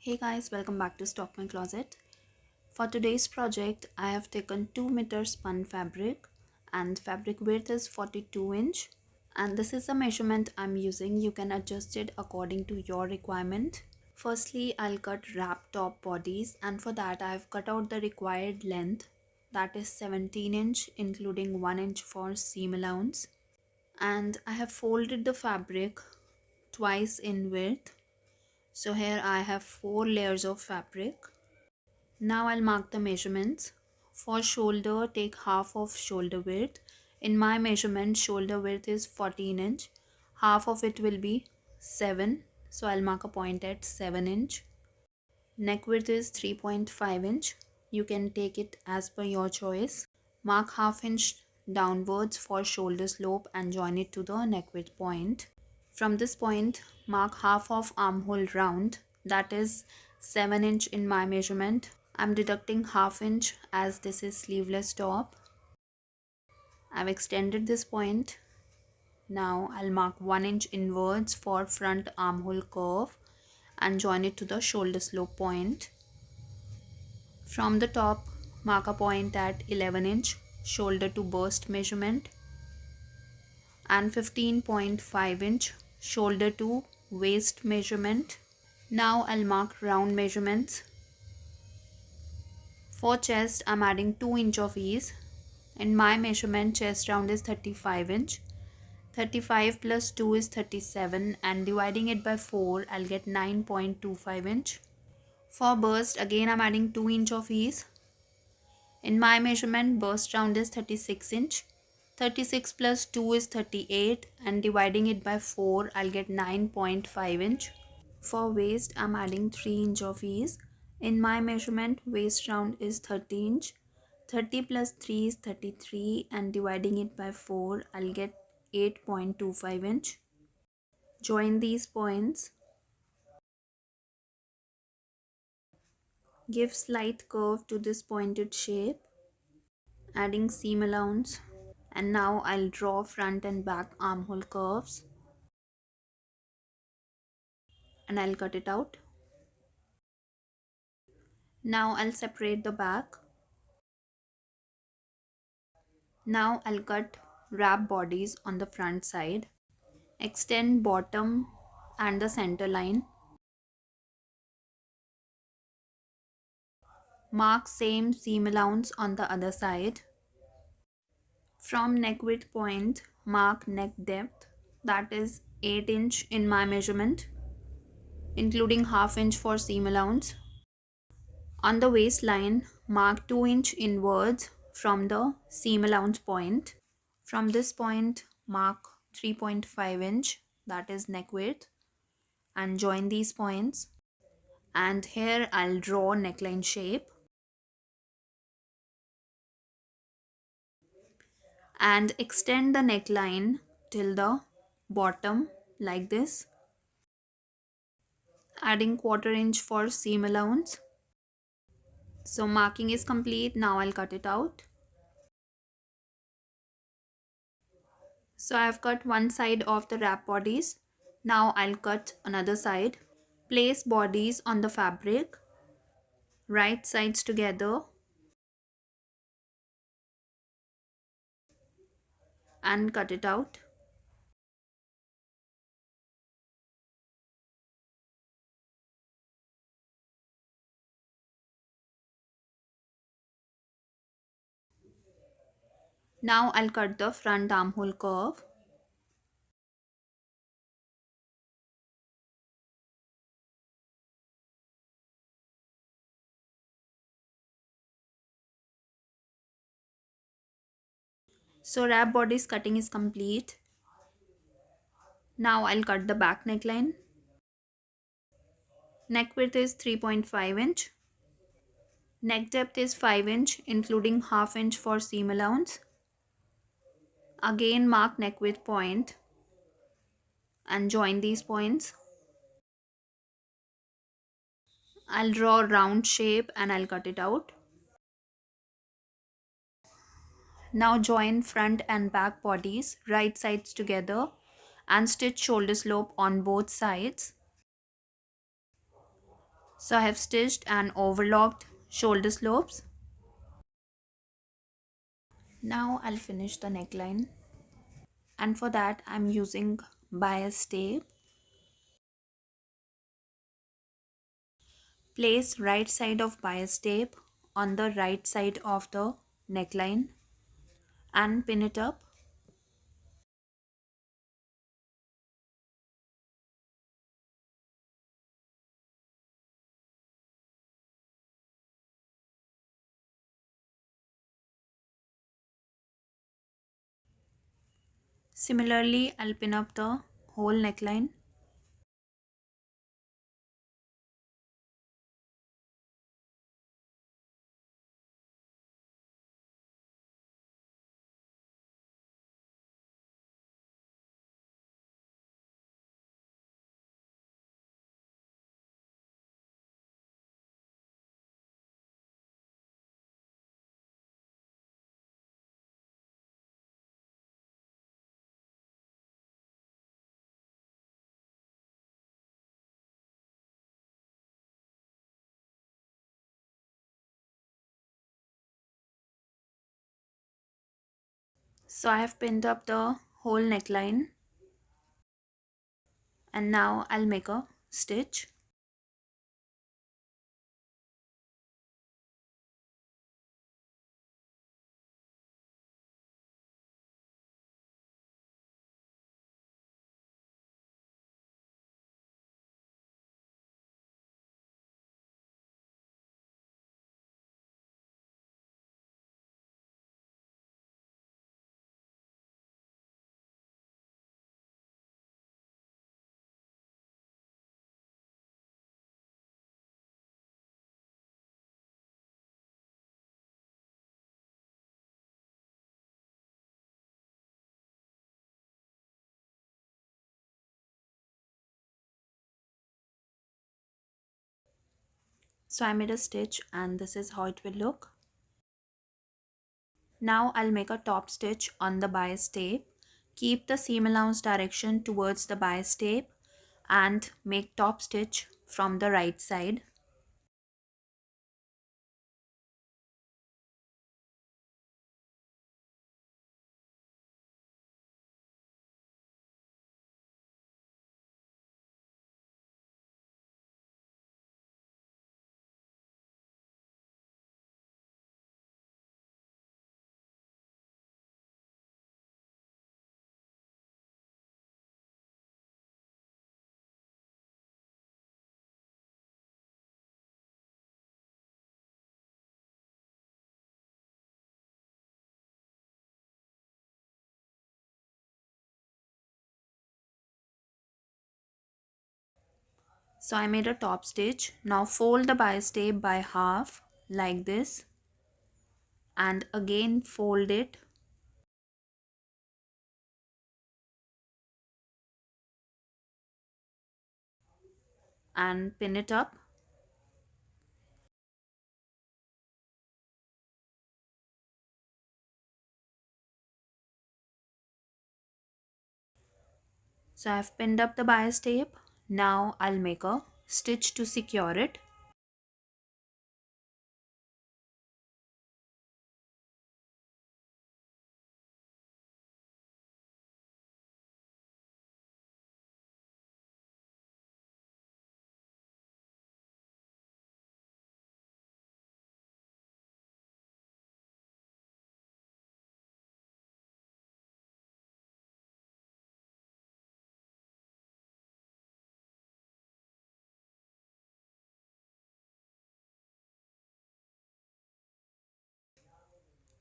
Hey guys, welcome back to Stock My Closet. For today's project, I have taken 2 meter spun fabric and fabric width is 42 inch, and this is the measurement I'm using. You can adjust it according to your requirement. Firstly, I'll cut wrap top bodies, and for that I have cut out the required length, that is 17 inch including 1 inch for seam allowance, and I have folded the fabric twice in width. So here I have 4 layers of fabric. Now I'll mark the measurements. For shoulder, take half of shoulder width. In my measurement, shoulder width is 14 inch. Half of it will be 7. So I'll mark a point at 7 inch. Neck width is 3.5 inch. You can take it as per your choice. Mark half inch downwards for shoulder slope and join it to the neck width point. From this point, mark half of armhole round, that is 7 inch in my measurement. I'm deducting half inch as this is sleeveless top. I've extended this point. Now I'll mark 1 inch inwards for front armhole curve and join it to the shoulder slope point. From the top, mark a point at 11 inch shoulder to bust measurement and 15.5 inch shoulder to waist measurement. Now I'll mark round measurements. For chest, I'm adding 2 inch of ease. In my measurement, chest round is 35 inch. 35 plus 2 is 37, and dividing it by 4, I'll get 9.25 inch. For burst, again I'm adding 2 inch of ease. In my measurement, burst round is 36 inch. 36 plus 2 is 38, and dividing it by 4, I'll get 9.5 inch. For waist, I'm adding 3 inch of ease. In my measurement, waist round is 30 inch. 30 plus 3 is 33, and dividing it by 4, I'll get 8.25 inch. Join these points. Give slight curve to this pointed shape, adding seam allowance. And now I'll draw front and back armhole curves. And I'll cut it out. Now I'll separate the back. Now I'll cut wrap bodies on the front side. Extend bottom and the center line. Mark same seam allowance on the other side. From neck width point, mark neck depth, that is 8 inch in my measurement, including half inch for seam allowance. On the waistline, mark 2 inch inwards from the seam allowance point. From this point, mark 3.5 inch, that is neck width, and join these points. And here I'll draw neckline shape. And extend the neckline till the bottom like this, adding quarter inch for seam allowance. So marking is complete. Now I'll cut it out. So I've cut one side of the wrap bodies. Now I'll cut another side. Place bodies on the fabric, right sides together, and cut it out. Now I'll cut the front armhole curve. So wrap bodies cutting is complete. Now I'll cut the back neckline. Neck width is 3.5 inch. Neck depth is 5 inch including half inch for seam allowance. Again mark neck width point and join these points. I'll draw a round shape and I'll cut it out. Now join front and back bodies right sides together and stitch shoulder slope on both sides. So I have stitched and overlocked shoulder slopes. Now I'll finish the neckline, and for that I'm using bias tape. Place right side of bias tape on the right side of the neckline and pin it up. Similarly, I'll pin up the whole neckline. So I have pinned up the whole neckline, and now I'll make a stitch. So I made a stitch, and this is how it will look. Now I'll make a top stitch on the bias tape. Keep the seam allowance direction towards the bias tape and make top stitch from the right side. So I made a top stitch. Now fold the bias tape by half like this and again fold it and pin it up. So I've pinned up the bias tape. Now I'll make a stitch to secure it.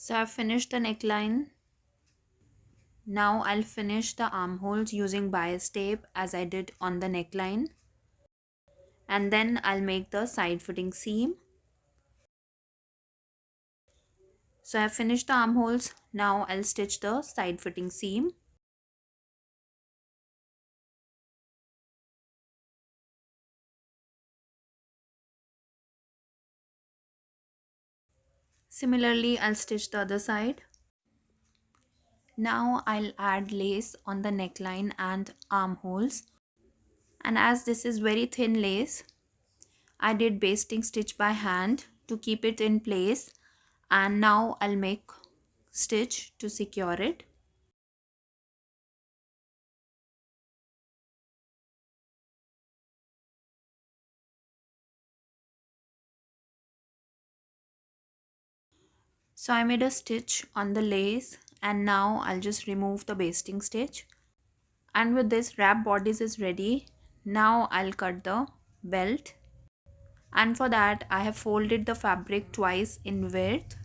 So I've finished the neckline. Now I'll finish the armholes using bias tape as I did on the neckline. And then I'll make the side fitting seam. So I've finished the armholes. Now I'll stitch the side fitting seam. Similarly, I'll stitch the other side. Now I'll add lace on the neckline and armholes. And as this is very thin lace, I did basting stitch by hand to keep it in place, and now I'll make stitch to secure it. So I made a stitch on the lace, and now I'll just remove the basting stitch. And with this, wrap bodice is ready. Now I'll cut the belt, and for that I have folded the fabric twice in width.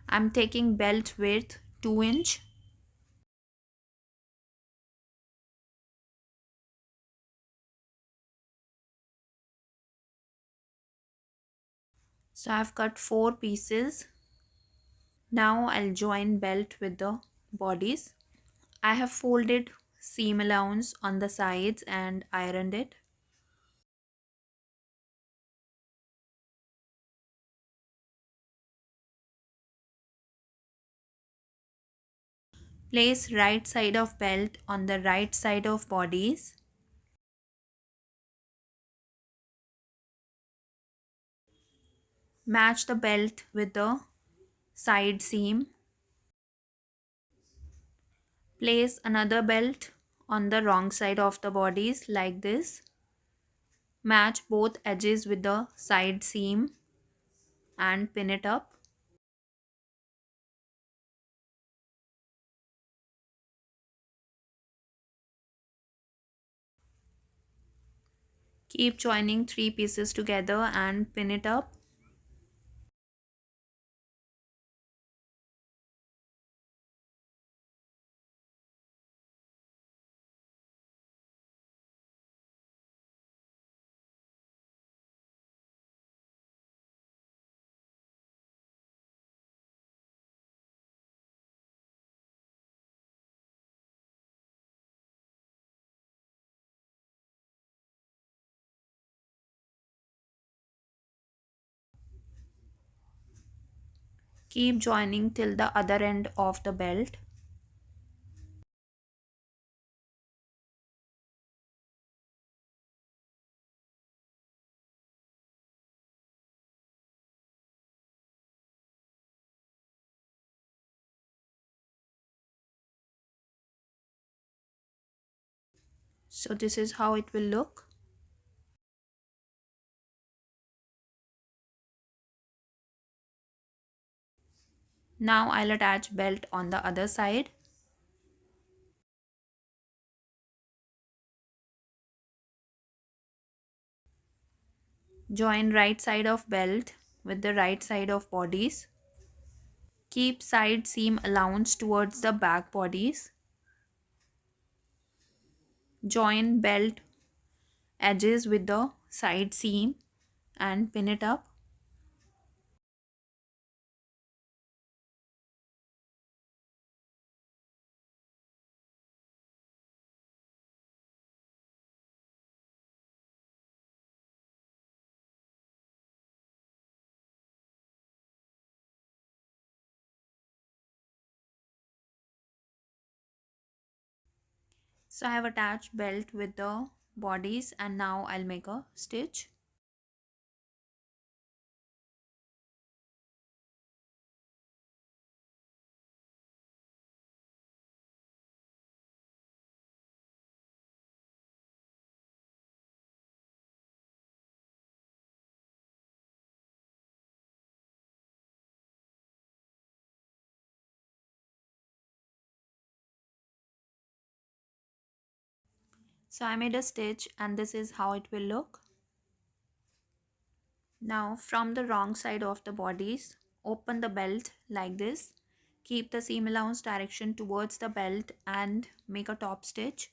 I'm taking belt width 2 inch. So I've cut 4 pieces. Now I'll join belt with the bodice. I have folded seam allowance on the sides and ironed it. Place right side of belt on the right side of bodice. Match the belt with the side seam. Place another belt on the wrong side of the bodice like this. Match both edges with the side seam and pin it up. Keep joining 3 pieces together and pin it up. Keep joining till the other end of the belt. So this is how it will look. Now I'll attach belt on the other side. Join right side of belt with the right side of bodice. Keep side seam allowance towards the back bodice. Join belt edges with the side seam and pin it up. So I have attached belt with the bodice, and now I'll make a stitch. So I made a stitch, and this is how it will look. Now from the wrong side of the bodice, open the belt like this. Keep the seam allowance direction towards the belt and make a top stitch.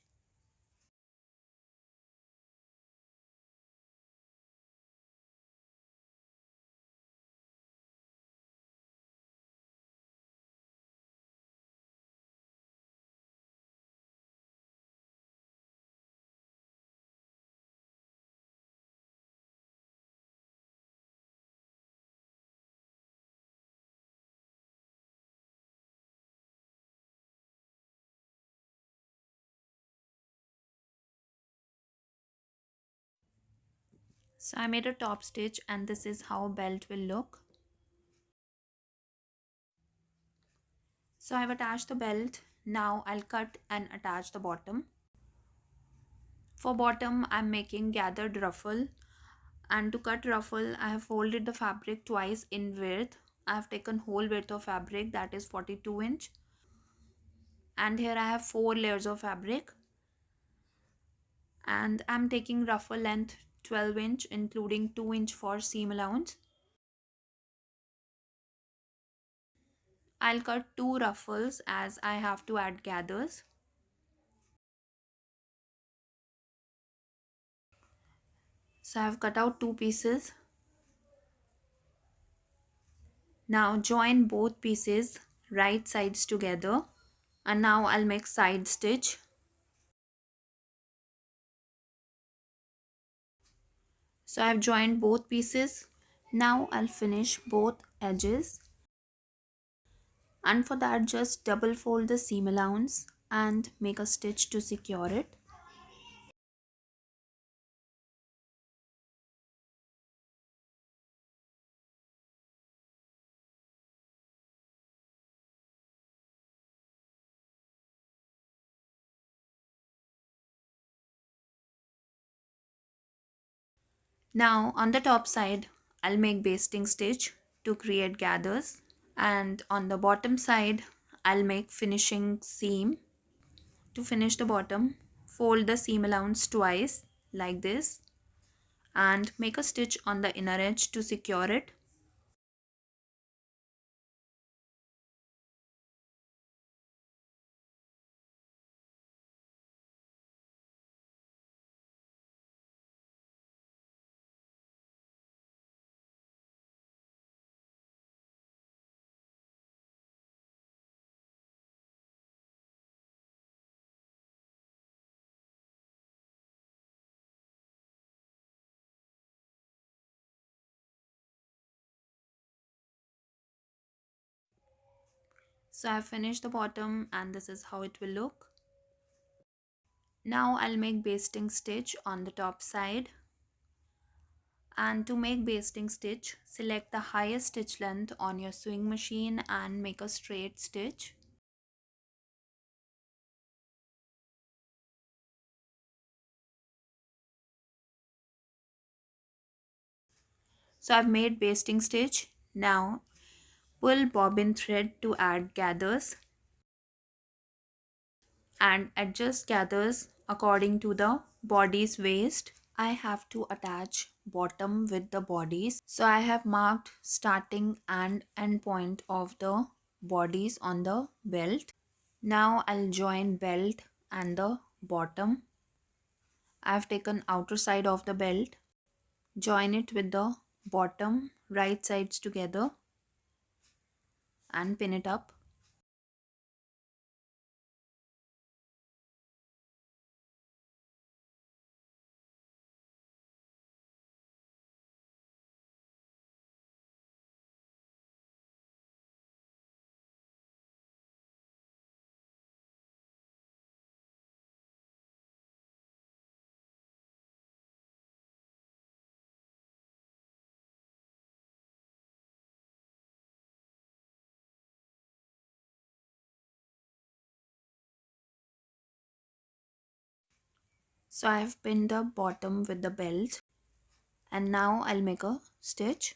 So I made a top stitch and this is how belt will look. So I've attached the belt. Now I'll cut and attach the bottom. For bottom I'm making gathered ruffle, and to cut ruffle I have folded the fabric twice in width. I have taken whole width of fabric, that is 42 inch, and here I have 4 layers of fabric, and I'm taking ruffle length 12 inch including 2 inch for seam allowance. I'll cut 2 ruffles as I have to add gathers. So I've cut out 2 pieces. Now join both pieces right sides together, and now I'll make side stitch. So I've joined both pieces. Now I'll finish both edges, and for that just double fold the seam allowance and make a stitch to secure it. Now on the top side I'll make basting stitch to create gathers, and on the bottom side I'll make finishing seam. To finish the bottom, fold the seam allowance twice like this and make a stitch on the inner edge to secure it. So I've finished the bottom and this is how it will look. Now I'll make basting stitch on the top side. And to make basting stitch, select the highest stitch length on your sewing machine and make a straight stitch. So I've made basting stitch. Now pull bobbin thread to add gathers and adjust gathers according to the body's waist. I have to attach bottom with the bodies. So I have marked starting and end point of the bodies on the belt. Now I'll join belt and the bottom. I've taken outer side of the belt, join it with the bottom right sides together and pin it up. So I have pinned the bottom with the belt, and now I'll make a stitch.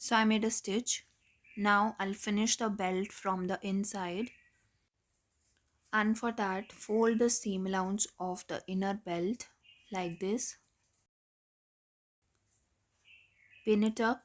So I made a stitch. Now I'll finish the belt from the inside, and for that fold the seam allowance of the inner belt like this, pin it up.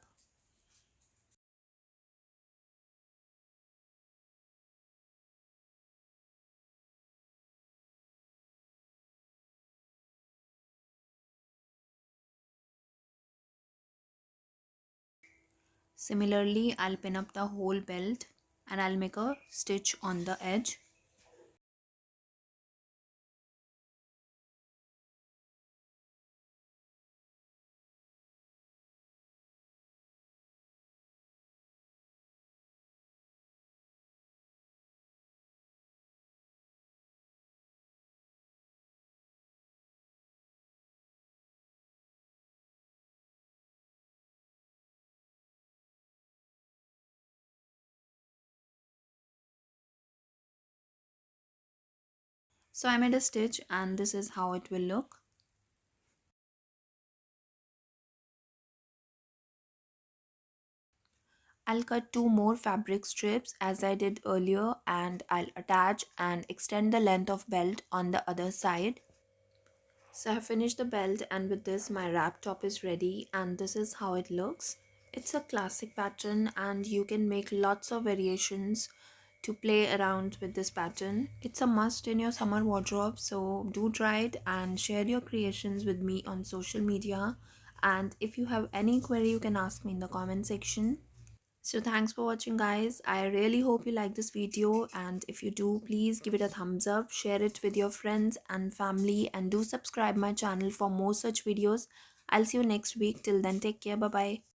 Similarly, I'll pin up the whole belt and I'll make a stitch on the edge. So I made a stitch and this is how it will look. I'll cut two more fabric strips as I did earlier, and I'll attach and extend the length of belt on the other side. So I finished the belt, and with this my wrap top is ready, and this is how it looks. It's a classic pattern and you can make lots of variations to play around with this pattern. It's a must in your summer wardrobe, so do try it and share your creations with me on social media. And if you have any query, you can ask me in the comment section. So thanks for watching guys. I really hope you like this video, and if you do, please give it a thumbs up, share it with your friends and family, and do subscribe my channel for more such videos. I'll see you next week. Till then, take care. Bye bye.